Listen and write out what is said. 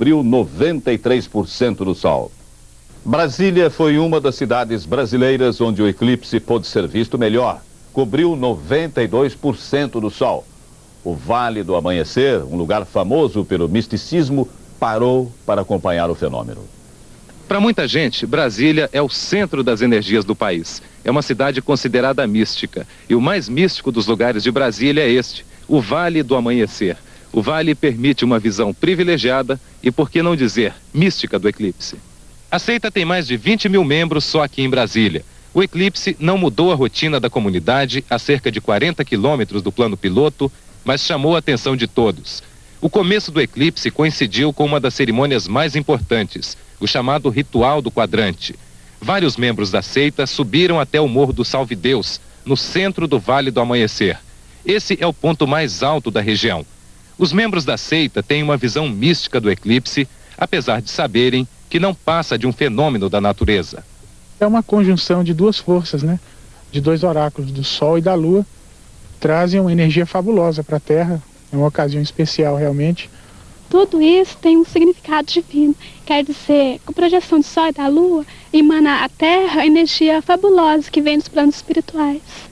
cobriu 93% do Sol. Brasília foi uma das cidades brasileiras onde o eclipse pôde ser visto melhor. Cobriu 92% do Sol. O Vale do Amanhecer, um lugar famoso pelo misticismo, parou para acompanhar o fenômeno. Para muita gente, Brasília é o centro das energias do país. É uma cidade considerada mística. E o mais místico dos lugares de Brasília é este, o Vale do Amanhecer. O vale permite uma visão privilegiada e, por que não dizer, mística do eclipse. A seita tem mais de 20 mil membros só aqui em Brasília. O eclipse não mudou a rotina da comunidade a cerca de 40 quilômetros do plano piloto, mas chamou a atenção de todos. O começo do eclipse coincidiu com uma das cerimônias mais importantes, o chamado Ritual do Quadrante. Vários membros da seita subiram até o Morro do Salve Deus, no centro do Vale do Amanhecer. Esse é o ponto mais alto da região. Os membros da seita têm uma visão mística do eclipse, apesar de saberem que não passa de um fenômeno da natureza. É uma conjunção de duas forças, né? De dois oráculos, do Sol e da Lua, trazem uma energia fabulosa para a Terra. É uma ocasião especial, realmente. Tudo isso tem um significado divino. Quer dizer, com a projeção do Sol e da Lua, emana à Terra energia fabulosa que vem dos planos espirituais.